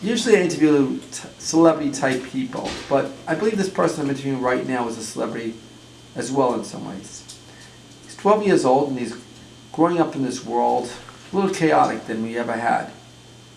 Usually I interview celebrity type people, but I believe this person I'm interviewing right now is a celebrity as well in some ways. He's 12 years old and he's growing up in this world a little chaotic than we ever had.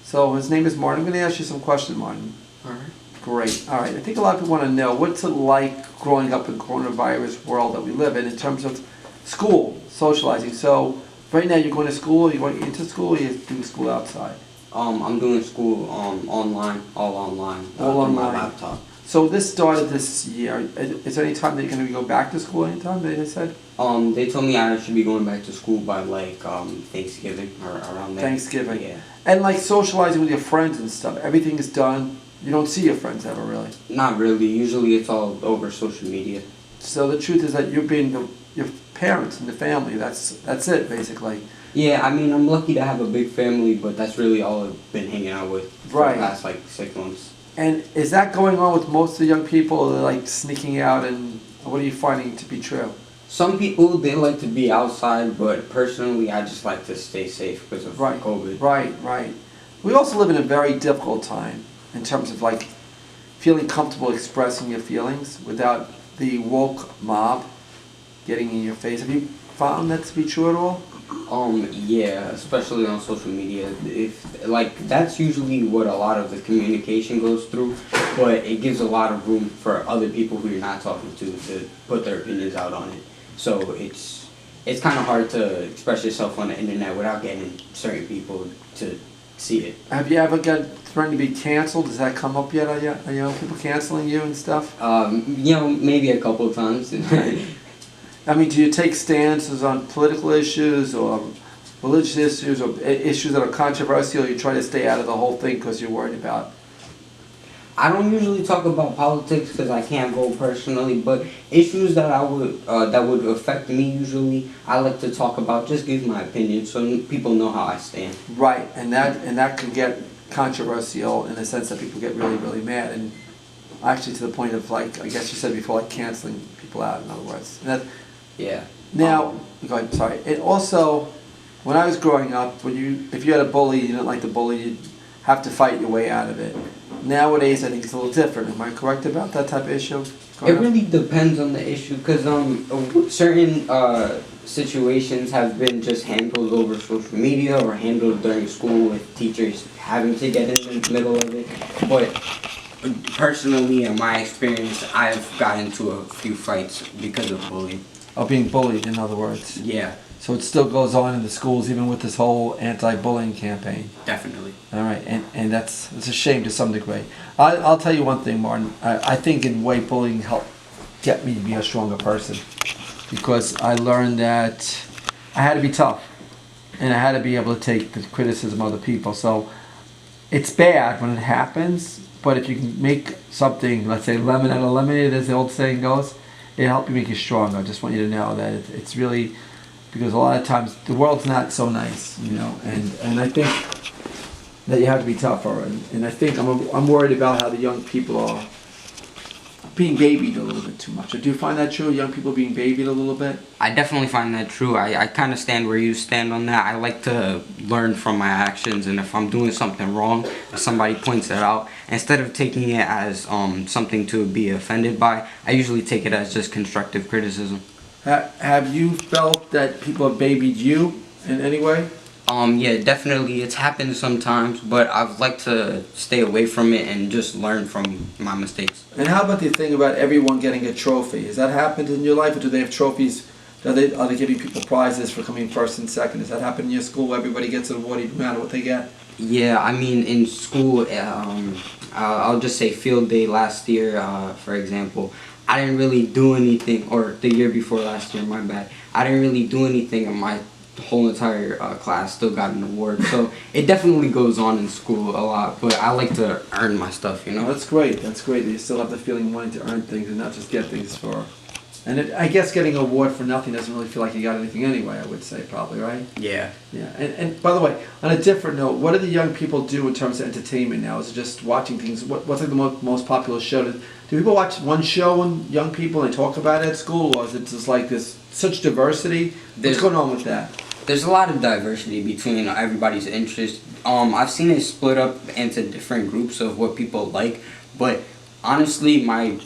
So his name is Martin. I'm going to ask you some questions, Martin. All right. Great. All right. I think a lot of people want to know what's it like growing up in the coronavirus world that we live in terms of school, socializing. So right now you're going to school, you're going into school, or you're doing school outside? I'm doing school online, all online, All through my online. laptop. So this started this year. Is there any time that you're going to go back to school anytime, they said? They told me I should be going back to school by like Thanksgiving or around there. Thanksgiving. Yeah. And like socializing with your friends and stuff, everything is done. You don't see your friends ever really. Not really. Usually it's all over social media. So the truth is that you're being your parents and the family. That's it basically. Yeah, I mean, I'm lucky to have a big family, but that's really all I've been hanging out with for Right. the past like 6 months. And is that going on with most of the young people? They're like sneaking out, and what are you finding to be true? Some people, they like to be outside, but personally, I just like to stay safe because of Right. COVID. Right. We also live in a very difficult time in terms of like feeling comfortable expressing your feelings without the woke mob getting in your face. Have you found that to be true at all? Yeah, especially on social media. If like that's usually what a lot of the communication goes through, but it gives a lot of room for other people who you're not talking to put their opinions out on it. So it's kind of hard to express yourself on the internet without getting certain people to see it. Have you ever got threatened to be canceled? Does that come up yet? Are you people canceling you and stuff? Maybe a couple of times. I mean, do you take stances on political issues or religious issues or issues that are controversial? Or you try to stay out of the whole thing because you're worried about? I don't usually talk about politics because I can't vote personally, but issues that that would affect me usually, I like to talk about. Just give my opinion so people know how I stand. Right, and that can get controversial in the sense that people get really mad, and actually to the point of like I guess you said before, like canceling people out. In other words, and that, Yeah. now go ahead. Sorry. It also, when I was growing up, if you had a bully, you didn't like the bully, you'd have to fight your way out of it. Nowadays, I think it's a little different. Am I correct about that type of issue? It really depends on the issue because certain situations have been just handled over social media or handled during school with teachers having to get in the middle of it. But personally, in my experience, I've gotten into a few fights because of bullying. Oh, being bullied, in other words. Yeah, So it still goes on in the schools, even with this whole anti-bullying campaign. definitely. All right, and it's a shame to some degree. I'll tell you one thing, Martin. I think in a way bullying helped get me to be a stronger person because I learned that I had to be tough and I had to be able to take the criticism of other people. So it's bad when it happens, but if you can make something, let's say lemon out of lemonade, as the old saying goes, it helped you make you stronger. I just want you to know that it's really, because a lot of times the world's not so nice, and I think that you have to be tougher, and I think I'm worried about how the young people are being babied a little bit too much. Do you find that true? Young people being babied a little bit? I definitely find that true. I kind of stand where you stand on that. I like to learn from my actions, and if I'm doing something wrong, if somebody points it out, instead of taking it as something to be offended by, I usually take it as just constructive criticism. Have you felt that people have babied you in any way? Yeah, definitely. It's happened sometimes, but I've like to stay away from it and just learn from my mistakes. And how about the thing about everyone getting a trophy? Has that happened in your life, or do they have trophies? Are they giving people prizes for coming first and second? Has that happened in your school where everybody gets an award no matter what they get? Yeah, I mean, in school, I'll just say field day last year, for example. I didn't really do anything, or the year before last year, my bad. I didn't really do anything, and my whole entire class still got an award. So it definitely goes on in school a lot, but I like to earn my stuff, you know? That's great. That's great. You still have the feeling of wanting to earn things and not just get things for. And I guess getting an award for nothing doesn't really feel like you got anything anyway, I would say, probably, right? Yeah. Yeah. And by the way, on a different note, what do the young people do in terms of entertainment now? Is it just watching things? What's like the most popular show? Do people watch one show and young people and they talk about it at school, or is it just like this such diversity? What's going on with that? There's a lot of diversity between everybody's interests. I've seen it split up into different groups of what people like, but honestly, my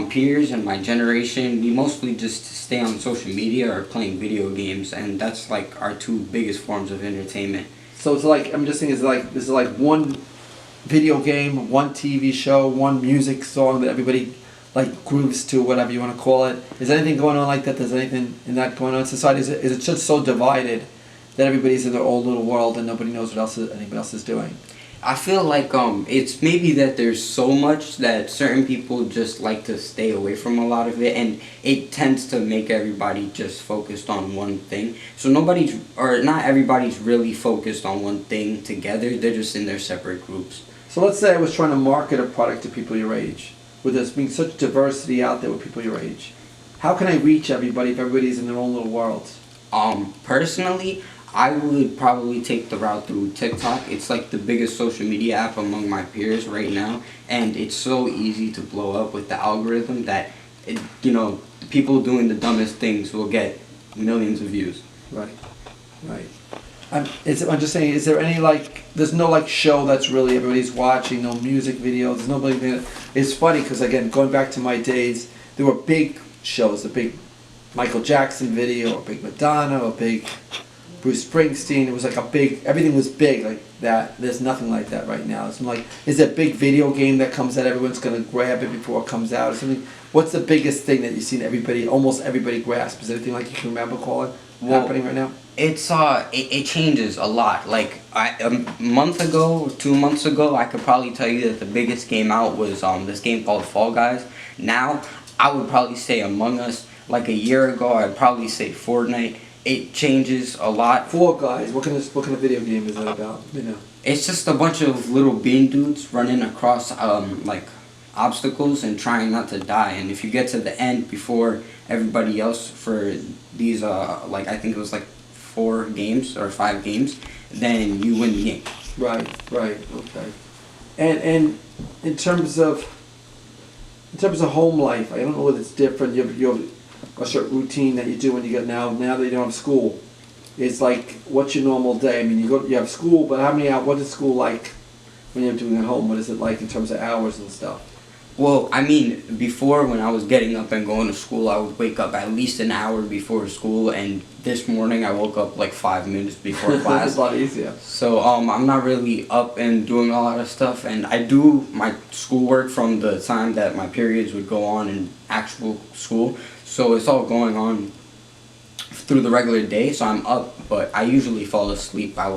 peers and my generation, we mostly just stay on social media or playing video games, and that's like our two biggest forms of entertainment. So it's like, I'm just thinking, this is like one video game, one TV show, one music song that everybody like grooves to, whatever you want to call it. Is anything going on like that? There's anything in that going on in society? Is it just so divided that everybody's in their own little world and nobody knows what else anybody else is doing? I feel like it's maybe that there's so much that certain people just like to stay away from a lot of it, and it tends to make everybody just focused on one thing. So not everybody's really focused on one thing together. They're just in their separate groups. So let's say I was trying to market a product to people your age, with there being such diversity out there with people your age. How can I reach everybody if everybody's in their own little worlds? Personally, I would probably take the route through TikTok. It's like the biggest social media app among my peers right now, and it's so easy to blow up with the algorithm that, people doing the dumbest things will get millions of views. Right, right. I'm just saying, is there any there's no show that's really everybody's watching, no music videos, there's nobody. It's funny because again, going back to my days, there were big shows, a big Michael Jackson video, a big Madonna, a big Bruce Springsteen. It was like everything was big like that. There's nothing like that right now. It's is there a big video game that comes out, everyone's gonna grab it before it comes out or something? What's the biggest thing that you've seen almost everybody grasp? Is there anything like you can remember happening right now? It's it changes a lot. Like a month ago, 2 months ago, I could probably tell you that the biggest game out was this game called Fall Guys. Now, I would probably say Among Us. Like a year ago, I'd probably say Fortnite. It changes a lot. Fall Guys. What kind of video game is that about? It's just a bunch of little bean dudes running across obstacles and trying not to die. And if you get to the end before everybody else for these I think it was 4 games or 5 games, then you win the game. Right, okay. And in terms of home life, I don't know whether it's different. You have a certain routine that you do when you get now that you don't have school. It's what's your normal day? I mean, you have school, but what is school like when you're doing it at home? What is it like in terms of hours and stuff? Well, I mean, before when I was getting up and going to school, I would wake up at least an hour before school, and this morning I woke up 5 minutes before class. It's a lot easier. So I'm not really up and doing a lot of stuff, and I do my schoolwork from the time that my periods would go on in actual school. So it's all going on through the regular day, so I'm up, but I usually fall asleep by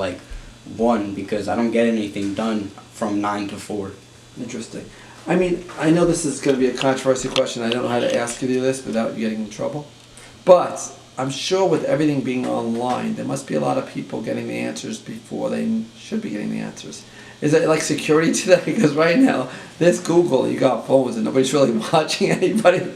1 because I don't get anything done from 9 to 4. Interesting. I mean, I know this is going to be a controversial question. I don't know how to ask you this without getting in trouble. But I'm sure with everything being online, there must be a lot of people getting the answers before they should be getting the answers. Is it like security today? Because right now, there's Google, you got phones, and nobody's really watching anybody.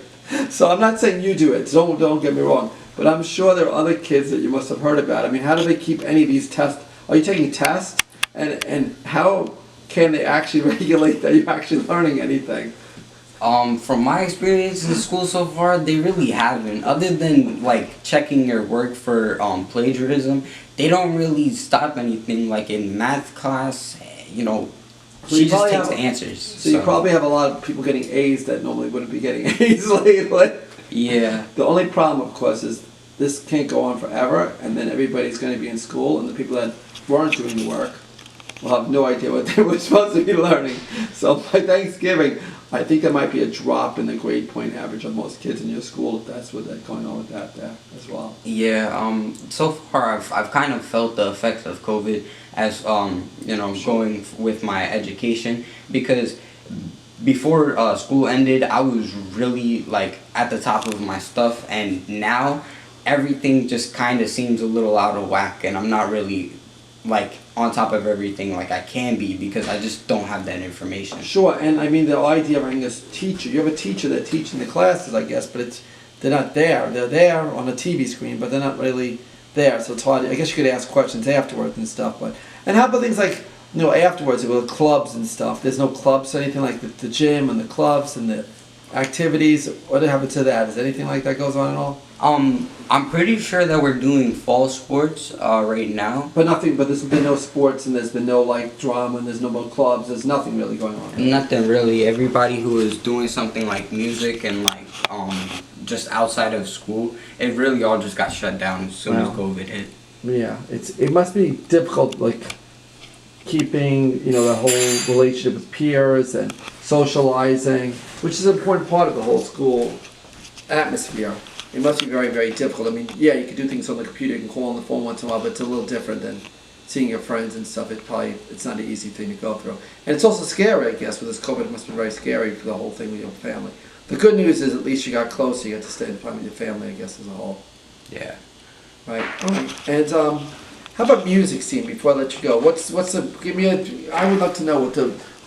So I'm not saying you do it. Don't get me wrong. But I'm sure there are other kids that you must have heard about. I mean, how do they keep any of these tests? Are you taking tests? And how can they actually regulate that you're actually learning anything? From my experience in school so far, they really haven't. Other than checking your work for plagiarism, they don't really stop anything. In math class, she just takes answers. So you probably have a lot of people getting A's that normally wouldn't be getting A's lately. Yeah. The only problem, of course, is this can't go on forever, and then everybody's going to be in school, and the people that weren't doing the work will have no idea what they were supposed to be learning. So by Thanksgiving, I think there might be a drop in the grade point average of most kids in your school if that's what's going on with that there as well. Yeah, so far I've kind of felt the effects of COVID as, going with my education, because before school ended, I was really at the top of my stuff, and now everything just kind of seems a little out of whack, and I'm not really on top of everything I can be because I just don't have that information. Sure, and I mean the idea of having this teacher, you have a teacher that's teaching the classes, I guess, but they're not there. They're there on a TV screen, but they're not really there, so it's hard. I guess you could ask questions afterwards and stuff, and how about things afterwards with clubs and stuff? There's no clubs or anything like the gym and the clubs and the activities? What happened to that? Is anything like that goes on at all? I'm pretty sure that we're doing fall sports right now. But nothing. But there's been no sports, and there's been no like drama, and there's no more clubs. There's nothing really going on. Nothing really. Everybody who is doing something like music and like just outside of school, it really all just got shut down as soon as Wow. COVID hit. Yeah, it must be difficult, like keeping the whole relationship with peers and socializing, which is an important part of the whole school atmosphere. It must be very, very difficult. I mean, yeah, you can do things on the computer, you can call on the phone once in a while, but it's a little different than seeing your friends and stuff. It's not an easy thing to go through, and it's also scary, I guess. With this COVID, it must be very scary for the whole thing with your family. The good news is at least you got close, so you got to stay in time with your family, I guess, as a whole. Yeah. Right. All right. And how about music scene? Before I let you go, what's the give me a? I would love to know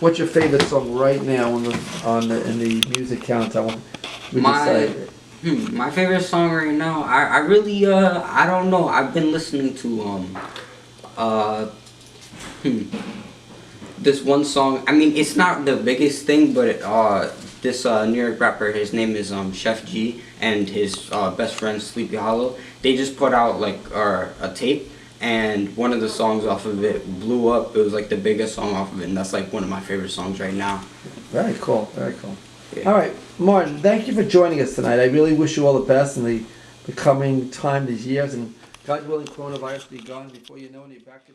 what's your favorite song right now in the music count. I want we decide. My favorite song right now. I really I don't know. I've been listening to this one song. I mean, it's not the biggest thing, but this New York rapper, his name is Chef G, and his best friend Sleepy Hollow. They just put out like a tape, and one of the songs off of it blew up. It was like the biggest song off of it, and that's like one of my favorite songs right now. Very cool. Very cool. Yeah. All right, Martin. Thank you for joining us tonight. I really wish you all the best in the coming time, these years, and God willing, coronavirus be gone before you know it. You're back to